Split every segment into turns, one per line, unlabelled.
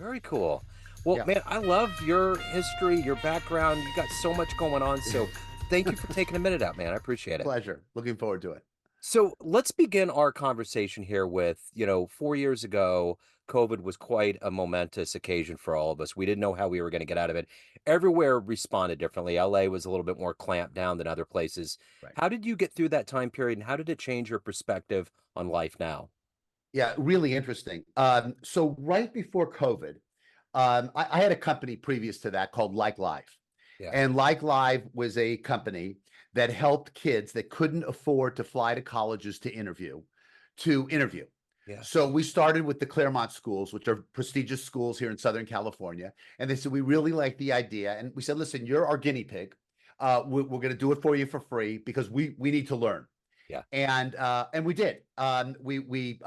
Very cool. Well,
Yeah,
man, I love your history, your background. You got so much going on. So thank you for taking a minute out, man. I appreciate it.
pleasure. Looking forward to it.
So let's begin our conversation here with, 4 years ago, COVID was quite a momentous occasion for all of us. We didn't know how we were going to get out of it. Everywhere responded differently. LA was a little bit more clamped down than other places.
Right.
How did you get through that time period and how did it change your perspective on life now?
Yeah, really interesting. So right before COVID, I had a company previous to that called Like Live.
Yeah.
And Like Live was a company that helped kids that couldn't afford to fly to colleges to interview.
Yeah.
So we started with the Claremont schools, which are prestigious schools here in Southern California. And they said, we really like the idea. And we said, listen, you're our guinea pig. We're going to do it for you for free because we need to learn.
Yeah.
And we did. We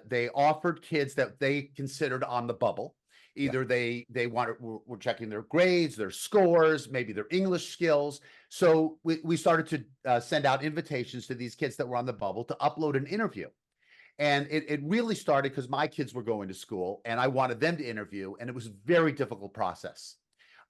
they offered kids that they considered on the bubble.
Yeah.
Either they were checking their grades, their scores, maybe their English skills. So we started to send out invitations to these kids that were on the bubble to upload an interview. And it really started because my kids were going to school and I wanted them to interview, and it was a very difficult process.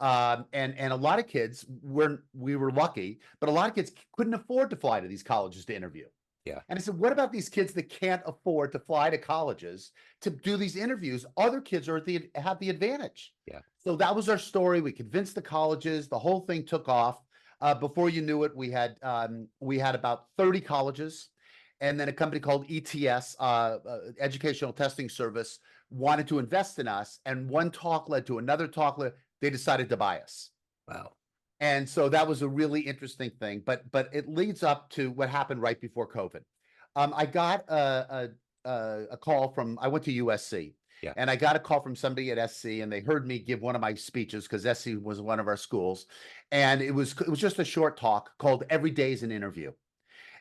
And a lot of kids we were lucky, but a lot of kids couldn't afford to fly to these colleges to interview.
Yeah.
And I said, what about these kids that can't afford to fly to colleges to do these interviews? Other kids have the advantage.
Yeah.
So that was our story. We convinced the colleges. The whole thing took off. Before you knew it, we had about 30 colleges, and then a company called ETS, Educational Testing Service, wanted to invest in us. And one talk led to another talk. They decided to buy us.
Wow.
And so that was a really interesting thing, but it leads up to what happened right before COVID. I got a call from, I went to USC,
Yeah.
and I got a call from somebody at SC, and they heard me give one of my speeches because SC was one of our schools, and it was just a short talk called "Every Day is an Interview,"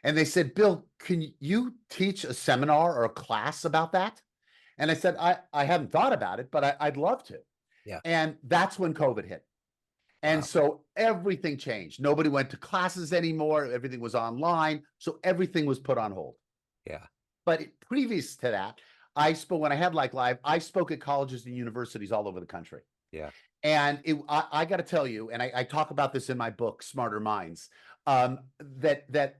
and they said, "Bill, can you teach a seminar or a class about that?" And I said, "I haven't thought about it, but I'd love to."
Yeah.
And that's when COVID hit. And
Wow.
so everything changed. Nobody went to classes anymore. Everything was online. So everything was put on hold.
Yeah.
But previous to that, when I had Like Live, I spoke at colleges and universities all over the country.
Yeah.
And I got to tell you, and I talk about this in my book, Smarter Minds, that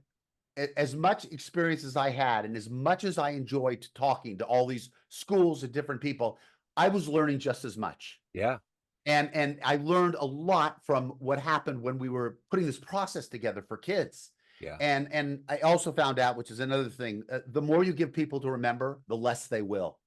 as much experience as I had, and as much as I enjoyed talking to all these schools and different people, I was learning just as much.
Yeah.
And I learned a lot from what happened when we were putting this process together for kids.
Yeah.
And I also found out, which is another thing, the more you give people to remember, the less they will.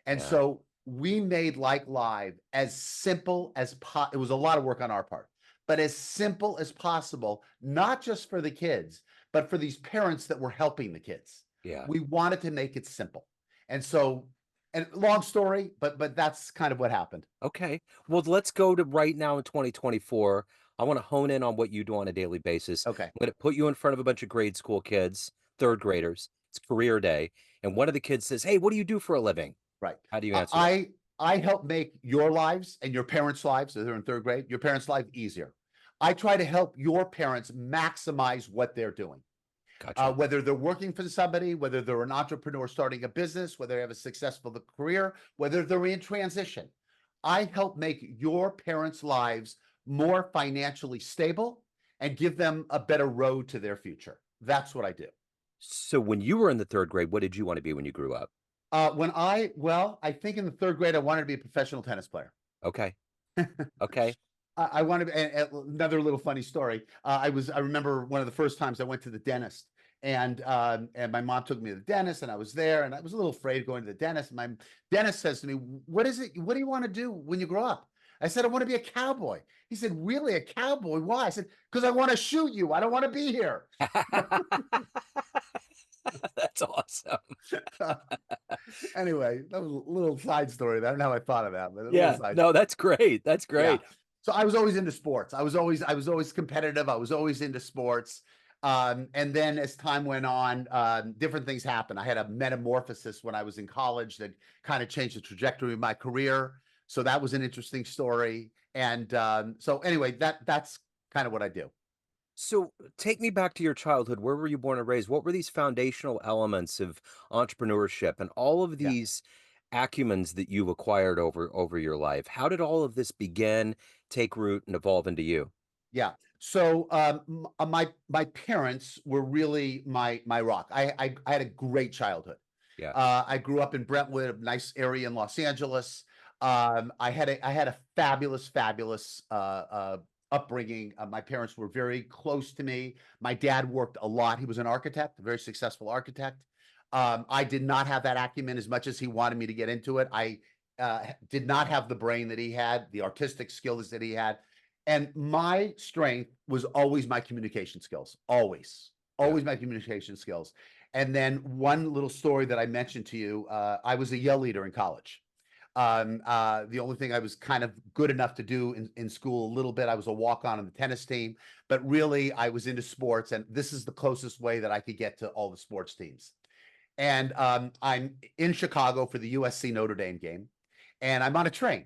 And
Yeah.
so we made Like Live as simple as it was a lot of work on our part, but as simple as possible, not just for the kids, but for these parents that were helping the kids.
Yeah.
We wanted to make it simple. And so, and long story, but that's kind of what happened.
Okay. Well, let's go to right now in 2024. I want to hone in on what you do on a daily basis.
Okay.
I'm going to put you in front of a bunch of grade school kids, third graders. It's career day. And one of the kids says, "Hey, what do you do for a living?"
Right.
How do you
I
answer that?
I I help make your lives and your parents' lives, if they're in third grade, your parents' life easier. I try to help your parents maximize what they're doing.
Gotcha.
Whether they're working for somebody, whether they're an entrepreneur starting a business, whether they have a successful career, whether they're in transition. I help make your parents' lives more financially stable and give them a better road to their future. That's what I do.
So when you were in the third grade, what did you want to be when you grew up?
Well, I think in the third grade, I wanted to be a professional tennis player.
Okay. Okay.
I wanted to, and another little funny story. I remember one of the first times I went to the dentist, and my mom took me to the dentist, and I was there, and I was a little afraid going to the dentist. And my dentist says to me, "What is it? What do you want to do when you grow up?" I said, "I want to be a cowboy." He said, "Really, a cowboy? Why?" I said, "Because I want to shoot you. I don't want to be here."
That's awesome.
Anyway, that was a little side story. I don't know how I thought of that, but a little
Yeah.
side.
No, that's great. That's
Yeah.
great.
So I was always into sports. I was always competitive. I was always into sports. And then as time went on, different things happened. I had a metamorphosis when I was in college that kind of changed the trajectory of my career. So that was an interesting story. And so anyway, that's kind of what I do.
So take me back to your childhood. Where were you born and raised? What were these foundational elements of entrepreneurship and all of
Yeah.
these acumens that you've acquired over your life. How did all of this begin, take root, and evolve into you?
Yeah. So my parents were really my rock. I had a great childhood.
Yeah,
I grew up in Brentwood, a nice area in Los Angeles. I had a fabulous upbringing. My parents were very close to me. My dad worked a lot. He was an architect, a very successful architect. I did not have that acumen as much as he wanted me to get into it. I did not have the brain that he had, the artistic skills that he had. And my strength was always my communication skills, always,
yeah.
always my communication skills. And then one little story that I mentioned to you, I was a yell leader in college. The only thing I was kind of good enough to do in school a little bit, I was a walk-on the tennis team, but really I was into sports, and this is the closest way that I could get to all the sports teams. And I'm in Chicago for the USC Notre Dame game, and I'm on a train,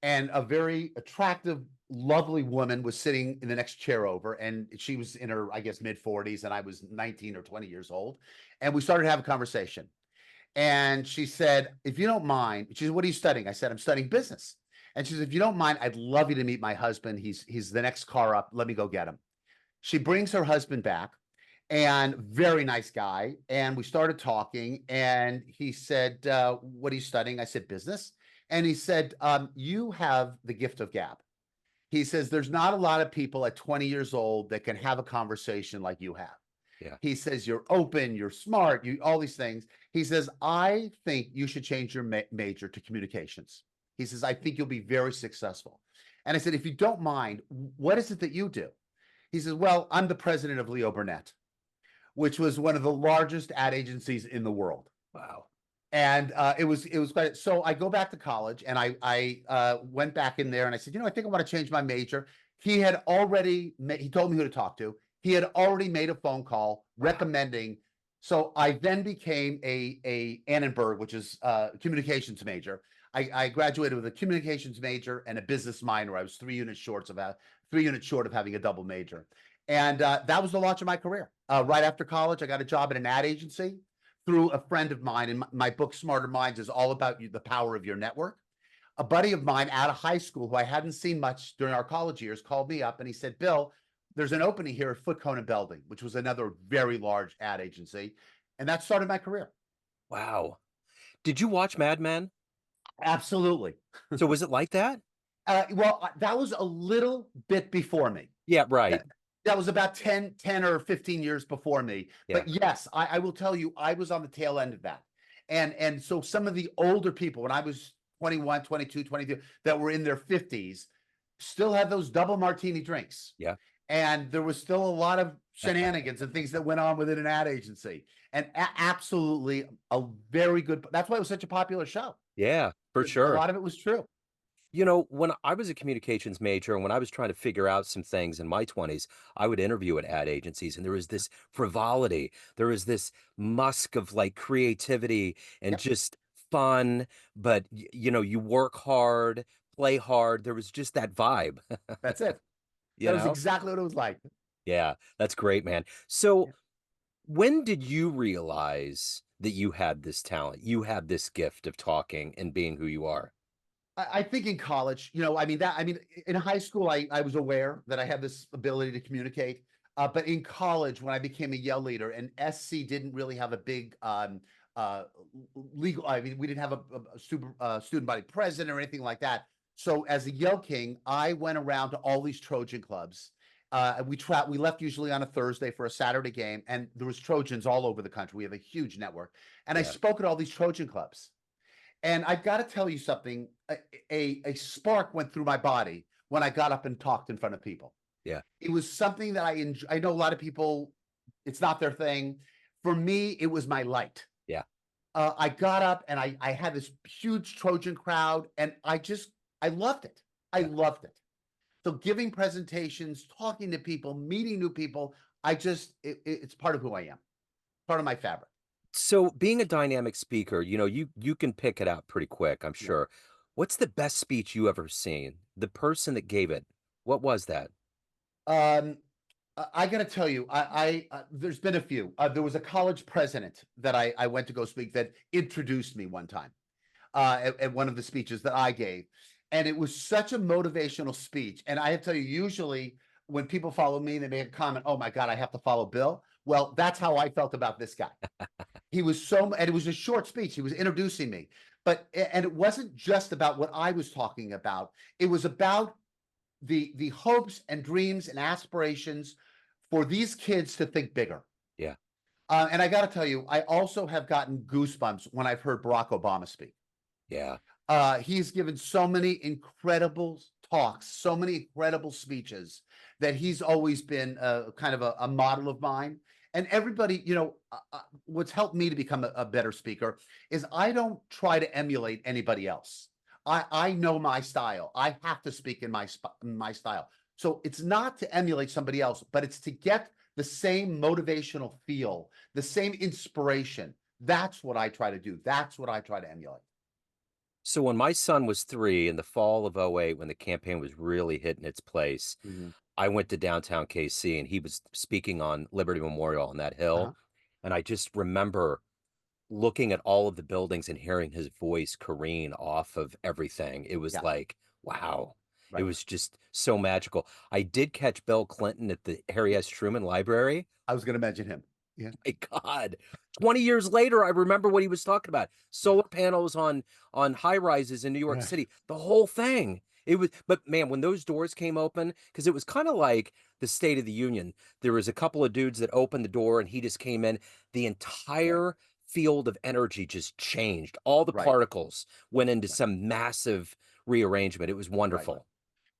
and a very attractive, lovely woman was sitting in the next chair over, and she was in her, I guess, mid 40s, and I was 19 or 20 years old, and we started to have a conversation. And she said, "If you don't mind," she said, "What are you studying?" I said, "I'm studying business." And she said, "If you don't mind, I'd love you to meet my husband. He's the next car up. Let me go get him." She brings her husband back, and very nice guy. And we started talking, and he said, "What are you studying?" I said, "Business." And he said, "You have the gift of gab." He says, "There's not a lot of people at 20 years old that can have a conversation like you have."
Yeah.
He says, "You're open, you're smart, you all these things." He says, "I think you should change your major to communications." He says, "I think you'll be very successful." And I said, "If you don't mind, what is it that you do?" He says, "Well, I'm the president of Leo Burnett, which was one of the largest ad agencies in the world."
Wow.
And it was quite. So I go back to college, and I went back in there, and I said, I think I want to change my major. He told me who to talk to. He had already made a phone call
Wow.
recommending. So I then became a Annenberg, which is communications major. I graduated with a communications major and a business minor. I was 3 units short of having a double major. And that was the launch of my career. Right after college, I got a job at an ad agency through a friend of mine. And my book, Smarter Minds, is all about the power of your network. A buddy of mine out of high school who I hadn't seen much during our college years called me up, and he said, "Bill, there's an opening here at Foot Cone and Belding," which was another very large ad agency. And that started my career.
Wow. Did you watch Mad Men?
Absolutely.
So was it like that?
Well, that was a little bit before me.
Yeah, right.
That, that was about 10 or 15 years before me.
Yeah.
But yes, I will tell you, I was on the tail end of that. And so some of the older people, when I was 21, 22, 23, that were in their 50s, still had those double martini drinks.
Yeah.
And there was still a lot of shenanigans and things that went on within an ad agency. And absolutely a very good, that's why it was such a popular show.
Yeah, for
A
sure.
lot of it was true.
When I was a communications major and when I was trying to figure out some things in my 20s, I would interview at ad agencies and there was this frivolity. There was this musk of like creativity and
Yep,
just fun, but you work hard, play hard. There was just that vibe,
that's it.
you
That was
know?
exactly what it was like.
Yeah, that's great, man. So, when did you realize that you had this talent? You had this gift of talking and being who you are?
I think in college, in high school, I was aware that I had this ability to communicate. But in college, when I became a yell leader, and SC didn't really have a big uh, legal, I mean, we didn't have a student body president or anything like that. So as a yell king, I went around to all these Trojan clubs. We left usually on a Thursday for a Saturday game, and there was Trojans all over the country. We have a huge network, and I
Yeah,
spoke at all these Trojan clubs. And I've got to tell you something. A spark went through my body when I got up and talked in front of people.
yeah,
It was something that I enjoy. I know a lot of people, it's not their thing. For me, it was my light.
yeah.
I got up and I had this huge Trojan crowd, and I loved it. I
Yeah.
loved it. So giving presentations, talking to people, meeting new people, it's part of who I am, part of my fabric.
So being a dynamic speaker, you can pick it out pretty quick, I'm
Yeah.
sure. What's the best speech you ever seen? The person that gave it, what was that?
Um, I got to tell you, there's been a few. There was a college president that I went to go speak that introduced me one time. at one of the speeches that I gave. And it was such a motivational speech. And I have to tell you, usually when people follow me, they make a comment, oh my God, I have to follow Bill. Well, that's how I felt about this guy. He was so, and it was a short speech. He was introducing me, and it wasn't just about what I was talking about. It was about the hopes and dreams and aspirations for these kids to think bigger.
Yeah.
And I got to tell you, I also have gotten goosebumps when I've heard Barack Obama speak.
Yeah.
He's given so many incredible talks, so many incredible speeches that he's always been kind of a model of mine. And everybody, what's helped me to become a better speaker is I don't try to emulate anybody else. I know my style. I have to speak in my style. So it's not to emulate somebody else, but it's to get the same motivational feel, the same inspiration. That's what I try to do. That's what I try to emulate.
So when my son was 3 in the fall of '08, when the campaign was really hitting its place,
Mhm.
I went to downtown KC and he was speaking on Liberty Memorial on that hill.
Uh-huh.
And I just remember looking at all of the buildings and hearing his voice careen off of everything. It was
Yeah,
like, wow. It
right.
was just so magical. I did catch Bill Clinton at the Harry S. Truman Library.
I was going to mention him. Yeah.
My God. 20 years later, I remember what he was talking about.
Yeah.
Solar panels on high rises in New York
Right.
City. The whole thing. It was, but man, when those doors came open, because it was kind of like the State of the Union. There was a couple of dudes that opened the door and he just came in. The
Right.
entire field of energy just changed. All the
Right.
particles went into
Right.
some massive rearrangement. It was
Right.
wonderful.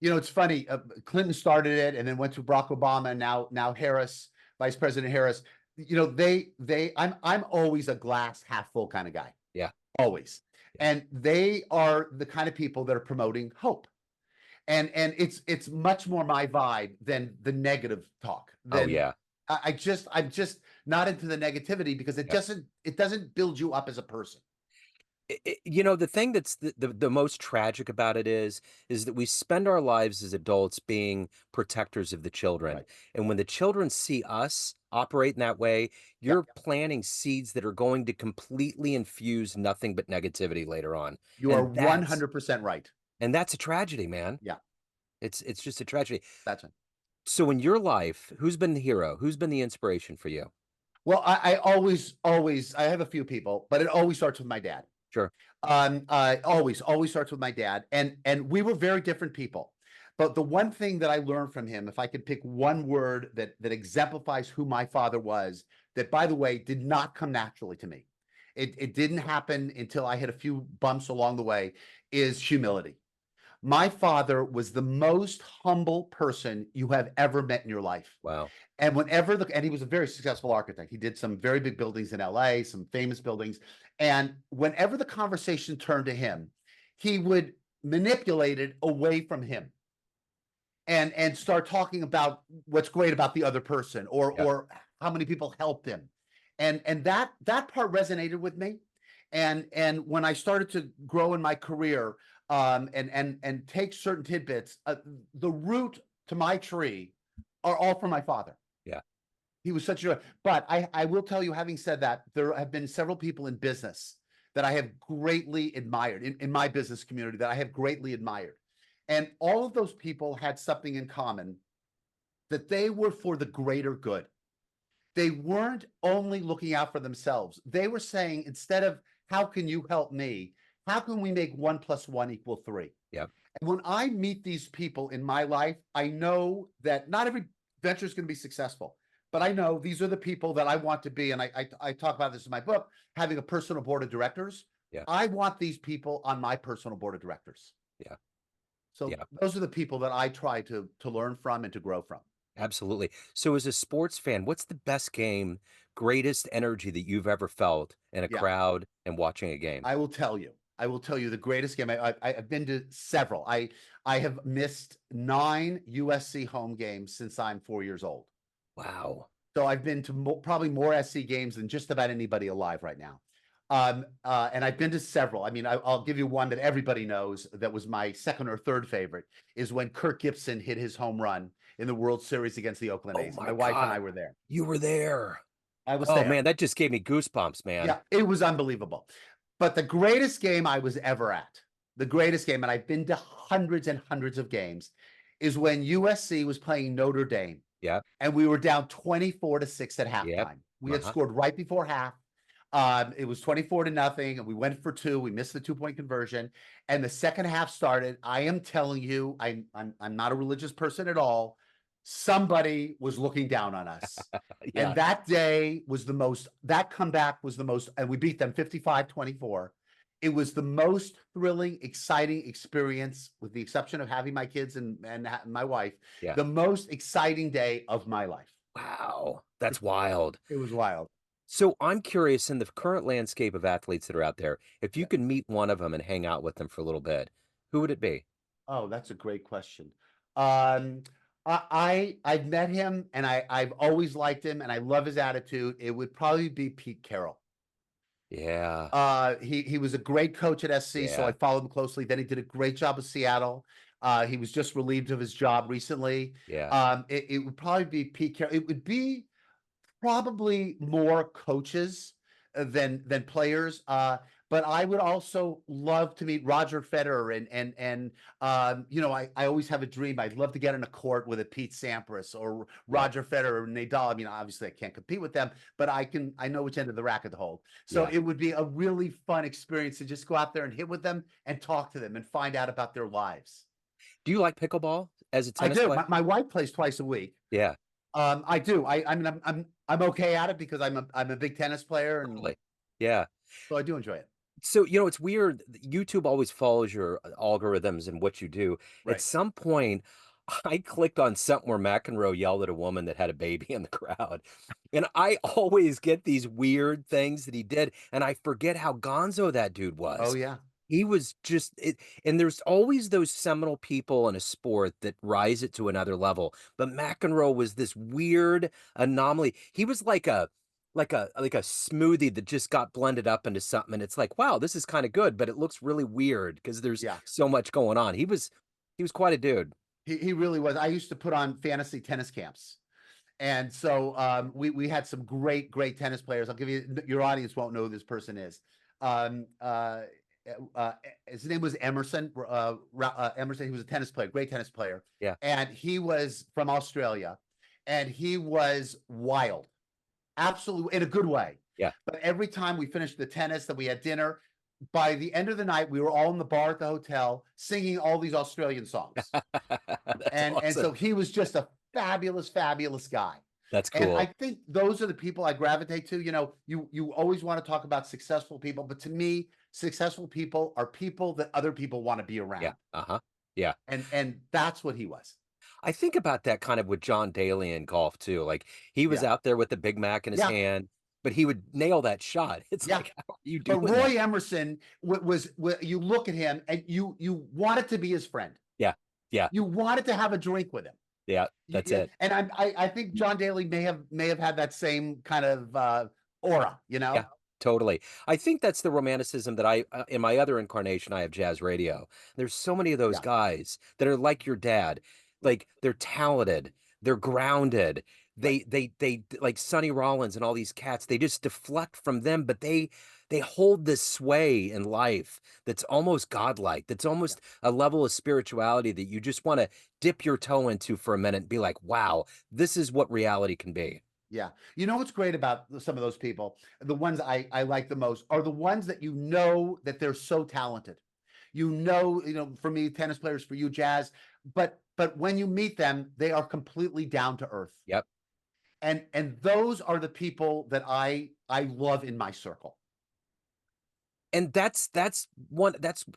It's funny. Clinton started it, and then went to Barack Obama, and now Harris, Vice President Harris. I'm always a glass half full kind of guy,
Yeah.
always,
Yeah.
and they are the kind of people that are promoting hope, and it's much more my vibe than the negative talk.
Oh,
Than
yeah.
I'm just not into the negativity because
Yeah.
it doesn't build you up as a person.
The thing that's the most tragic about it is that we spend our lives as adults being protectors of the children.
Right.
And when the children see us operate in that way,
Yeah.
you're planting seeds that are going to completely infuse nothing but negativity later on.
You are
And that's
100% right.
and that's a tragedy, man.
Yeah.
It's just a tragedy.
That's it.
So in your life, who's been the hero? Who's been the inspiration for you?
Well, I always, I have a few people, but it always starts with my dad.
Sure.
Always starts with my dad, and we were very different people. But the one thing that I learned from him, if I could pick one word that exemplifies who my father was, that by the way did not come naturally to me, it didn't happen until I had a few bumps along the way, is humility. My father was the most humble person you have ever met in your life.
Wow.
And he was a very successful architect. He did some very big buildings in LA, some famous buildings. And whenever the conversation turned to him, he would manipulate it away from him and start talking about what's great about the other person,
Yeah.
or how many people helped him. And that part resonated with me. And when I started to grow in my career, and take certain tidbits, the root to my tree are all from my father.
Yeah.
He was such a, but I will tell you, having said that, there have been several people in business that I have greatly admired in my business community that I have greatly admired. And all of those people had something in common, that they were for the greater good. They weren't only looking out for themselves. They were saying, instead of how can you help me, how can we make 1 + 1 = 3?
Yeah.
And when I meet these people in my life, I know that not every venture is going to be successful, but I know these are the people that I want to be. And I talk about this in my book, having a personal board of directors.
Yeah.
I want these people on my personal board of directors.
Yeah.
So
Yeah.
those are the people that I try to learn from and to grow from.
Absolutely. So as a sports fan, what's the best game, greatest energy that you've ever felt in a
Yeah,
crowd and watching a game?
I will tell you. I will tell you the greatest game. I've been to several. I have missed 9 USC home games since I'm 4 years old.
Wow.
So I've been to probably more SC games than just about anybody alive right now. And I've been to several. I mean, I'll give you one that everybody knows that was my second or third favorite, is when Kirk Gibson hit his home run in the World Series against the Oakland
Oh
A's.
my
My wife and I
God.
were there.
You were there.
I was
Oh
there.
man, that just gave me goosebumps, man.
Yeah, it was unbelievable. But the greatest game I was ever at, the greatest game, and I've been to hundreds and hundreds of games, is when USC was playing Notre Dame
Yep.
and we were down 24-6 at
Yep.
halftime. We had
Uh-huh.
scored right before half. It was 24-0, and we went for two. We missed the 2-point conversion, and the second half started. I am telling you, I'm not a religious person at all. Somebody was looking down on us. And
Yeah.
that day was the most, that comeback was the most, and we beat them 55-24. It was the most thrilling, exciting experience, with the exception of having my kids and my wife,
Yeah.
the most exciting day of my life.
Wow. That's wild.
It was wild.
So I'm curious, in the current landscape of athletes that are out there, if you
Yeah.
could meet one of them and hang out with them for a little bit, who would it be?
Oh, that's a great question. Um, I've met him, and I've always liked him, and I love his attitude. It would probably be Pete Carroll.
Yeah.
He was a great coach at SC, so I
Yeah.
followed him closely. Then he did a great job with Seattle. He was just relieved of his job recently.
Yeah.
It would probably be Pete Carroll. It would be probably more coaches than players. But I would also love to meet Roger Federer, and you know, I always have a dream. I'd love to get in a court with a Pete Sampras or
Yeah.
Roger Federer, Nadal. I mean, obviously I can't compete with them, but I know which end of the racket to hold. So
Yeah.
it would be a really fun experience to just go out there and hit with them and talk to them and find out about their lives.
Do you like pickleball as a
I
tennis
do.
player?
My wife plays twice a week.
Yeah.
I do. I mean, I'm okay at it because I'm a big tennis player, and
Totally. Yeah.
so I do enjoy it.
So, it's weird. YouTube always follows your algorithms and what you do. At
Right.
some point, I clicked on something where McEnroe yelled at a woman that had a baby in the crowd. And I always get these weird things that he did, and I forget how gonzo that dude
Oh
was.
yeah.
He was just it, and there's always those seminal people in a sport that rise it to another level. But McEnroe was this weird anomaly. He was like a smoothie that just got blended up into something, and it's like, wow, this is kind of good, but it looks really weird because there's
Yeah.
so much going on. He was quite a dude.
He really was. I used to put on fantasy tennis camps. And so we had some great tennis players. I'll give you, your audience won't know who this person is. Um, uh, his name was Emerson. Emerson. He was a tennis player, great tennis player,
Yeah.
and he was from Australia, and he was wild, absolutely in a good way.
Yeah.
But every time we finished the tennis, that we had dinner, by the end of the night, we were all in the bar at the hotel singing all these Australian songs.
That's
And
awesome.
so he was just a fabulous guy.
That's
And I
cool.
think those are the people I gravitate to. You know, you always want to talk about successful people, but to me, successful people are people that other people want to be
Yeah.
around.
Uh-huh. Yeah.
And that's what he was.
I think about that kind of with John Daly in golf too. Like, he was
Yeah.
out there with the Big Mac in his
Yeah.
hand, but he would nail that shot. It's
Yeah.
like, how are you
But
doing that?
Roy Emerson you look at him and you wanted to be his friend.
Yeah. Yeah.
You wanted to have a drink with him.
Yeah. That's
Yeah,
it.
and I think John Daly may have had that same kind of aura, you
Yeah,
know?
totally. I think that's the romanticism that in my other incarnation, I have jazz radio. There's so many of those
Yeah,
guys that are like your dad.
right,
Like, they're talented, they're grounded.
right.
They like Sonny Rollins and all these cats. They just deflect from them, but they hold this sway in life that's almost godlike. That's
Yeah.
almost a level of spirituality that you just want to dip your toe into for a minute and be like, wow, this is what reality can be.
Yeah. You know what's great about some of those people? The ones I like the most are the ones that you know that they're so talented. You know, for me, tennis players, for you, jazz, but when you meet them, they are completely down to earth.
Yep.
And those are the people that I love in my circle.
And that's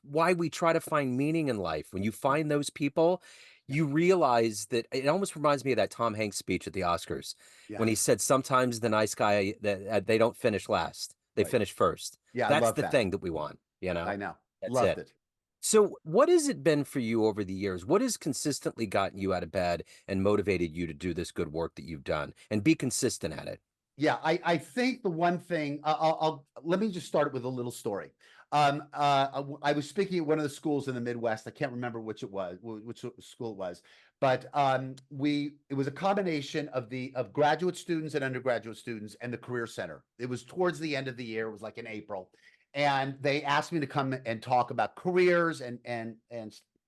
why we try to find meaning in life. When you
Yeah.
find those people,
Yeah.
you realize that it almost reminds me of that Tom Hanks speech at the Oscars when he
Yes.
said sometimes the nice guy that they don't finish last, they
Right.
finish first.
Yeah, I
That's
love
the
that.
thing that we want.
I know.
That's
Loved
it.
it.
So what has it been for you over the years? What has consistently gotten you out of bed and motivated you to do this good work that you've done and be consistent at it?
Yeah, I think the one thing I'll let me just start it with a little story. I was speaking at one of the schools in the Midwest. I can't remember which it was, which school it was, but it was a combination of graduate students and undergraduate students and the Career Center. It was towards the end of the year. It was like in April, and they asked me to come and talk about careers and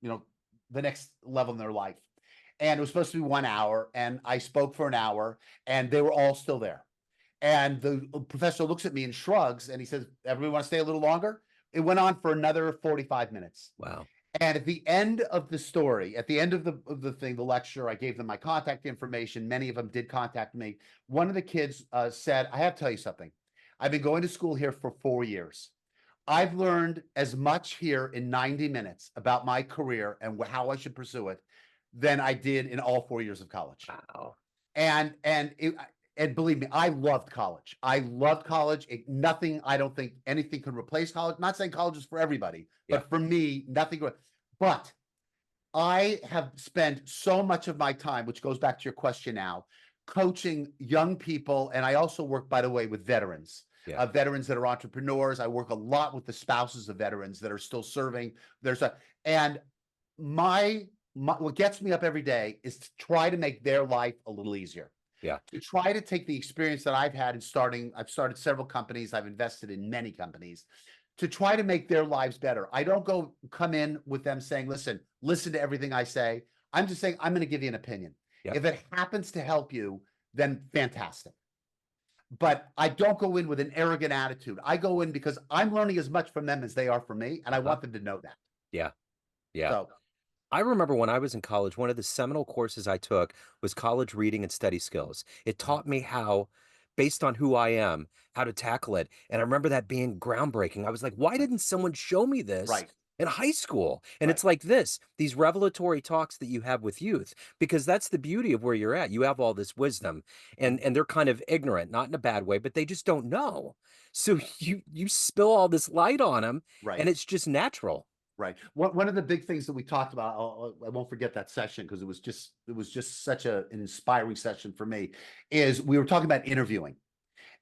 you know the next level in their life. And it was supposed to be 1 hour, and I spoke for an hour, and they were all still there. And the professor looks at me and shrugs, and he says, "Everybody want to stay a little longer?" It went on for another 45 minutes.
Wow.
And at the end of the story, at the end of the thing, the lecture, I gave them my contact information. Many of them did contact me. One of the kids said, "I have to tell you something. I've been going to school here for 4 years. I've learned as much here in 90 minutes about my career and how I should pursue it than I did in all 4 years of college."
Wow.
And believe me, I loved college. I loved college. Nothing, I don't think anything could replace college. I'm not saying college is for everybody,
Yeah.
but for me, nothing. But I have spent so much of my time, which goes back to your question now, coaching young people. And I also work, by the way, with veterans,
Yeah.
veterans that are entrepreneurs. I work a lot with the spouses of veterans that are still serving. And what gets me up every day is to try to make their life a little easier.
Yeah.
To try to take the experience that I've had in I've started several companies, I've invested in many companies, to try to make their lives better. I don't come in with them saying, listen to everything I say. I'm just saying, I'm going to give you an opinion.
Yep.
If it happens to help you, then fantastic. But I don't go in with an arrogant attitude. I go in because I'm learning as much from them as they are from me, and I want them to know that.
Yeah. Yeah.
So,
I remember when I was in college, one of the seminal courses I took was college reading and study skills. It taught me how, based on who I am, how to tackle it. And I remember that being groundbreaking. I was like, why
right,
didn't someone show me this
right,
in high school? And
right.
it's like these revelatory talks that you have with youth, because that's the beauty of where you're at. You have all this wisdom,
Mhm.
and they're kind of ignorant, not in a bad way, but they just don't know. So you spill all this light on them,
Right.
and it's just natural.
Right. One of the big things that we talked about, I won't forget that session because it was just such an inspiring session for me, is we were talking about interviewing.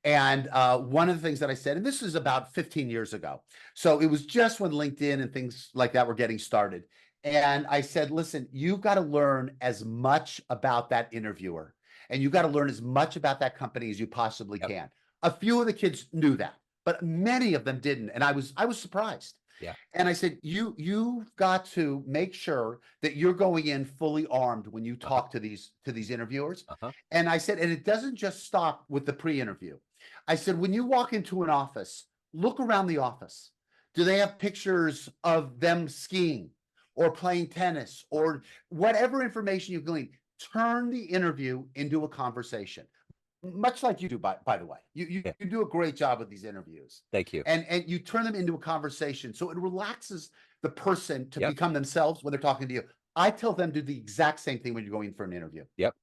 And one of the things that I said, and this is about 15 years ago. So it was just when LinkedIn and things like that were getting started. And I said, listen, you've got to learn as much about that interviewer, and you've got to learn as much about that company as you possibly
Yep.
can. A few of the kids knew that, but many of them didn't. And I was surprised.
Yeah.
And I said, you've got to make sure that you're going in fully armed when you
Uh-huh.
talk to these interviewers.
Uh-huh.
And I said, and it doesn't just stop with the pre-interview. I said, when you walk into an office, look around the office. Do they have pictures of them skiing or playing tennis or whatever information you glean? Turn the interview into a conversation, much like you do, by the way.
Yeah.
You do a great job with these interviews.
Thank you.
And you turn them into a conversation. So it relaxes the person to
Yep.
become themselves when they're talking to you. I tell them to do the exact same thing when you're going in for an interview.
Yep.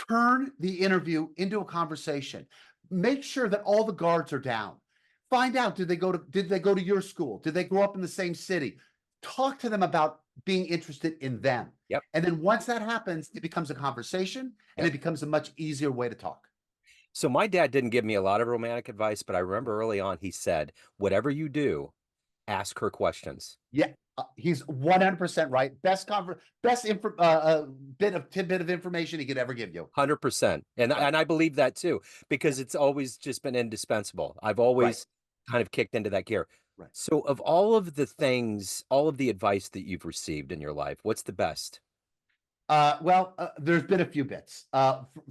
Turn the interview into a conversation. Make sure that all the guards are down. Find out, did they go to your school? Did they grow up in the same city? Talk to them about being interested in them.
Yep.
And then once that happens, it becomes a conversation and
Yep.
it becomes a much easier way to talk.
So my dad didn't give me a lot of romantic advice, but I remember early on he said, whatever you do, ask her questions.
Yeah, he's 100% right. Best tidbit of information he could ever give you.
100%. And
Right,
I believe that too,
yeah,
because it's always just been indispensable. I've
right,
always kind of kicked into that gear.
right.
So of all of the things, all of the advice that you've received in your life, what's the best?
There's been a few bits.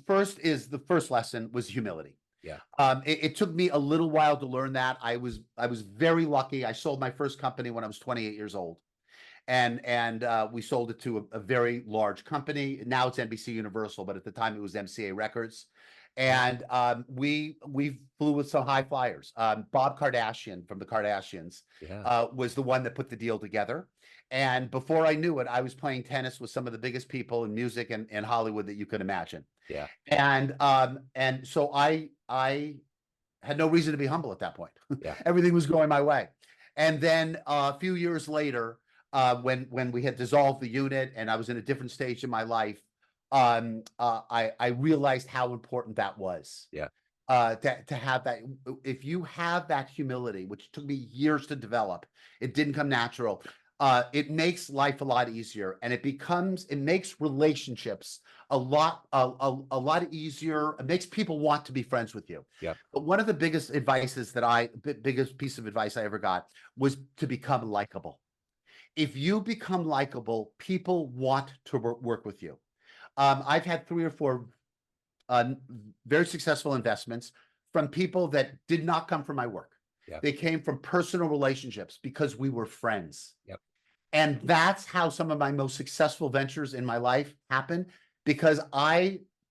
First is the first lesson was humility.
Yeah.
It took me a little while to learn that. I was very lucky. I sold my first company when I was 28 years old, and we sold it to a very large company. Now it's NBC Universal, but at the time it was MCA Records. And we flew with some high flyers. Bob Kardashian from the Kardashians
Yeah.
was the one that put the deal together. And before I knew it, I was playing tennis with some of the biggest people in music and Hollywood that you could imagine.
Yeah.
And so I had no reason to be humble at that point.
Yeah.
Everything was going my way. And then a few years later, when we had dissolved the unit and I was in a different stage in my life, I realized how important that was.
Yeah.
To have that, if you have that humility, which took me years to develop, it didn't come natural. it makes life a lot easier, and it makes relationships a lot easier. It makes people want to be friends with you.
Yep.
But one of the biggest piece of advice I ever got was to become likable. If you become likable, people want to work with you. I've had 3 or 4 uh, very successful investments from people that did not come from my work.
Yep.
They came from personal relationships because we were friends.
Yep.
And that's how some of my most successful ventures in my life happen, because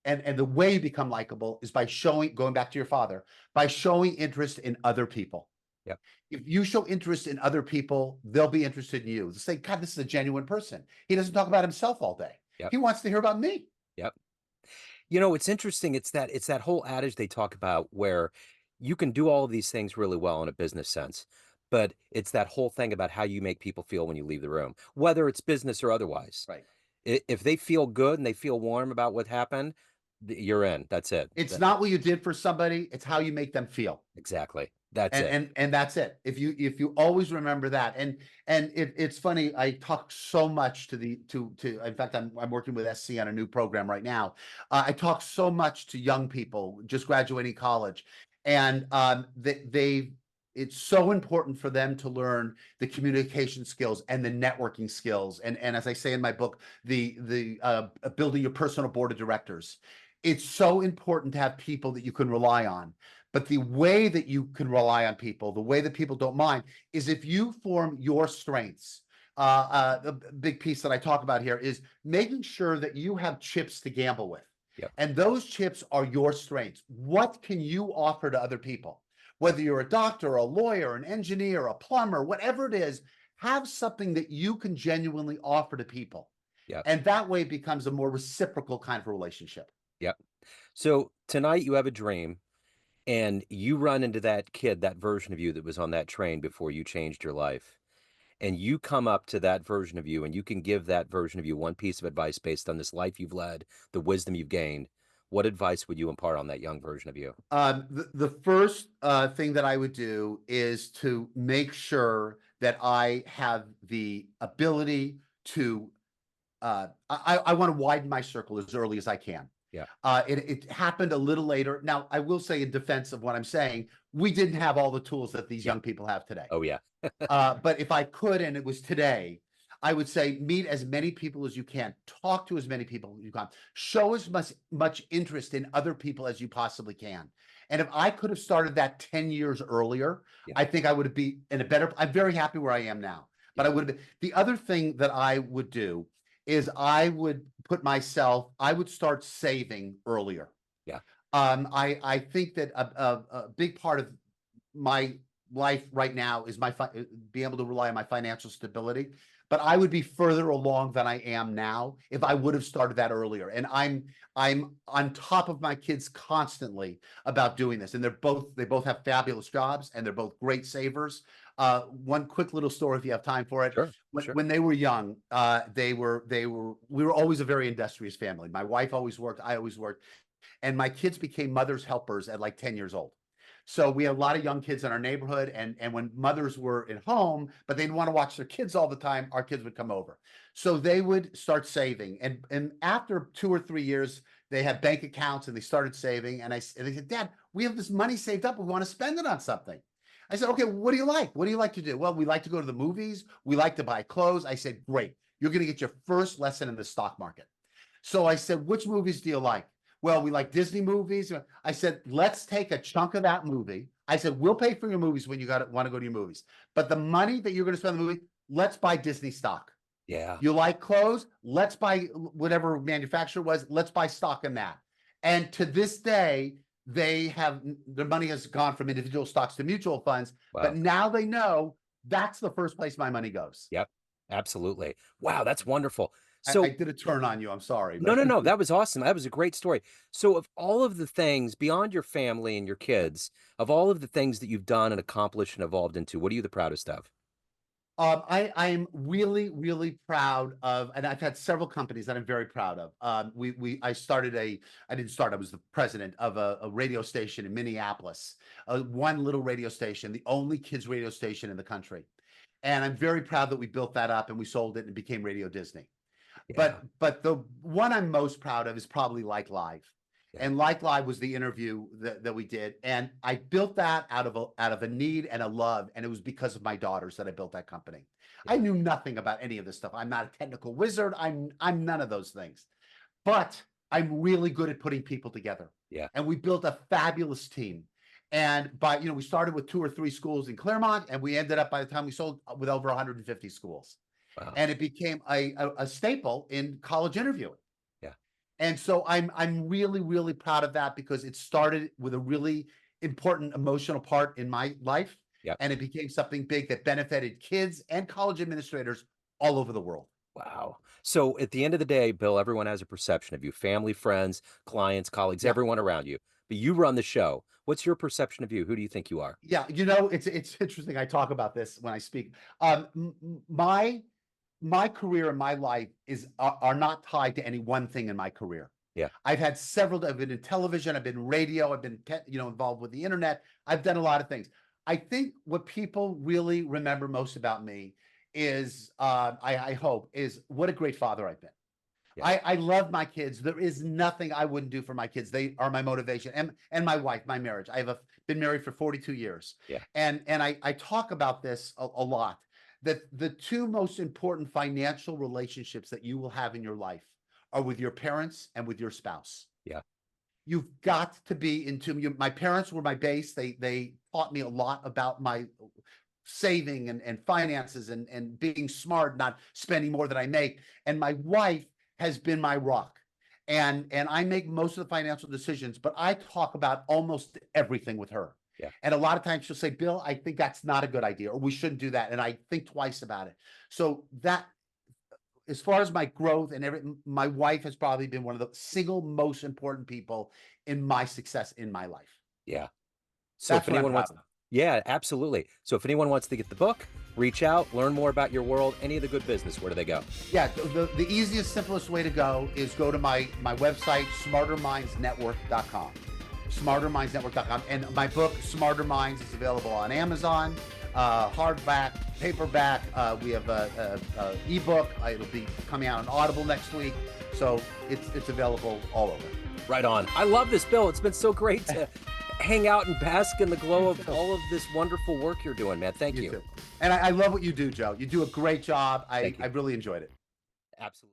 and the way you become likable is by going back to your father, by showing interest in other people.
Yep.
If you show interest in other people, they'll be interested in you. They'll say, God, this is a genuine person. He doesn't talk about himself all day.
Yep.
He wants to hear about me.
Yep. You know, it's interesting. It's that whole adage they talk about where you can do all of these things really well in a business sense, but it's that whole thing about how you make people feel when you leave the room, whether it's business or otherwise.
Right.
If they feel good and they feel warm about what happened, you're in. That's it.
It's not what you did for somebody, it's how you make them feel.
Exactly. That's
and
it.
and and that's it. If you always remember that. And it's funny, I talk so much to in fact, I'm working with SC on a new program right now. I talk so much to young people just graduating college, and it's so important for them to learn the communication skills and the networking skills, and as I say in my book, the building your personal board of directors. It's so important to have people that you can rely on. But the way that you can rely on people, the way that people don't mind, is if you form your strengths. The big piece that I talk about here is making sure that you have chips to gamble with.
Yep.
And those chips are your strengths. What can you offer to other people? Whether you're a doctor, a lawyer, an engineer, a plumber, whatever it is, have something that you can genuinely offer to people.
Yep.
And that way it becomes a more reciprocal kind of relationship.
Yep. So tonight you have a dream and you run into that kid, that version of you that was on that train before you changed your life. And you come up to that version of you and you can give that version of you one piece of advice based on this life you've led, the wisdom you've gained. What advice would you impart on that young version of you?
The first thing that I would do is to make sure that I have the ability to. I want to widen my circle as early as I can.
Yeah.
It happened a little later. Now, I will say, in defense of what I'm saying, we didn't have all the tools that these
Yeah.
young people have today.
Oh, yeah.
But if I could, and it was today, I would say meet as many people as you can, talk to as many people as you can, show as much interest in other people as you possibly can. And if I could have started that 10 years earlier,
Yeah.
I think I would be in a better. I'm very happy where I am now, but
Yeah.
I would have been. The other thing that I would do is I would start saving earlier.
Yeah.
I think that a big part of my life right now is being able to rely on my financial stability. But I would be further along than I am now if I would have started that earlier. And I'm on top of my kids constantly about doing this. And they both have fabulous jobs and they're both great savers. One quick little story, if you have time for it.
Sure. Sure.
When they were young, we were always a very industrious family. My wife always worked, I always worked, and my kids became mother's helpers at like 10 years old. So we had a lot of young kids in our neighborhood, and when mothers were at home, but they'd want to watch their kids all the time, our kids would come over. So they would start saving, and after 2 or 3 years, they had bank accounts and they started saving. And they said, Dad, we have this money saved up. We want to spend it on something. I said, okay, what do you like? What do you like to do? Well, we like to go to the movies. We like to buy clothes. I said, great. You're going to get your first lesson in the stock market. So I said, which movies do you like? Well, we like Disney movies. I said, let's take a chunk of that movie. I said, we'll pay for your movies when you want to go to your movies. But the money that you're going to spend on the movie, let's buy Disney stock.
Yeah.
You like clothes? Let's buy whatever manufacturer was. Let's buy stock in that. And to this day, their money has gone from individual stocks to mutual funds.
Wow.
But now they know that's the first place my money goes.
Yep. Absolutely. Wow. That's wonderful.
I
So
did a turn on you. I'm sorry.
no, no,
But
no. That was awesome. That was a great story. So, of all of the things beyond your family and your kids, of all of the things that you've done and accomplished and evolved into, what are you the proudest of?
I'm really, really proud of, and I've had several companies that I'm very proud of. I didn't start, I was the president of a radio station in Minneapolis, one little radio station, the only kids radio station in the country. And I'm very proud that we built that up and we sold it and it became Radio Disney.
Yeah.
But the one I'm most proud of is probably Like Live.
Yeah.
And Like Live was the interview that we did. And I built that out of a need and a love. And it was because of my daughters that I built that company. I
Yeah.
knew nothing about any of this stuff. I'm not a technical wizard. I'm none of those things. But I'm really good at putting people together.
Yeah.
And we built a fabulous team. And we started with 2 or 3 schools in Claremont, and we ended up, by the time we sold, with over 150 schools.
Wow.
And it became a staple in college interviewing.
Yeah.
And so I'm really, really proud of that because it started with a really important emotional part in my life.
Yeah.
And it became something big that benefited kids and college administrators all over the world.
Wow. So at the end of the day, Bill, everyone has a perception of you, family, friends, clients, colleagues,
Yeah.
everyone around you. But you run the show. What's your perception of you? Who do you think you are?
Yeah. It's interesting. I talk about this when I speak. My career and my life are not tied to any one thing in my career.
Yeah.
I've had several. I've been in television. I've been in radio. I've been involved with the internet. I've done a lot of things. I think what people really remember most about me is, I hope, is what a great father I've been.
Yeah.
I love my kids. There is nothing I wouldn't do for my kids. They are my motivation, and my wife, my marriage. Been married for 42 years.
Yeah.
And I talk about this a lot, that the 2 most important financial relationships that you will have in your life are with your parents and with your spouse.
Yeah.
You've got to be in tune. My parents were my base. They taught me a lot about my saving and finances and being smart, not spending more than I make. And my wife has been my rock. And I make most of the financial decisions, but I talk about almost everything with her.
Yeah.
And a lot of times she'll say, Bill, I think that's not a good idea, or we shouldn't do that. And I think twice about it. So that, as far as my growth and everything, my wife has probably been one of the single most important people in my success in my life.
Yeah. So
That's
if
what I'm
anyone
proud
wants,
of.
yeah, absolutely. So if anyone wants to get the book, reach out, learn more about your world, any of the good business, where do they go?
Yeah, the easiest, simplest way to go is go to my website, smartermindsnetwork.com. Smartermindsnetwork.com. And my book, Smarter Minds, is available on Amazon, hardback, paperback. We have a ebook. It'll be coming out on Audible next week. So it's available all over.
Right on. I love this, Bill. It's been so great to hang out and bask in the glow of all of this wonderful work you're doing, man. Thank you.
Too. And I love what you do, Joe. You do a great job. I
Thank you.
really enjoyed it.
Absolutely.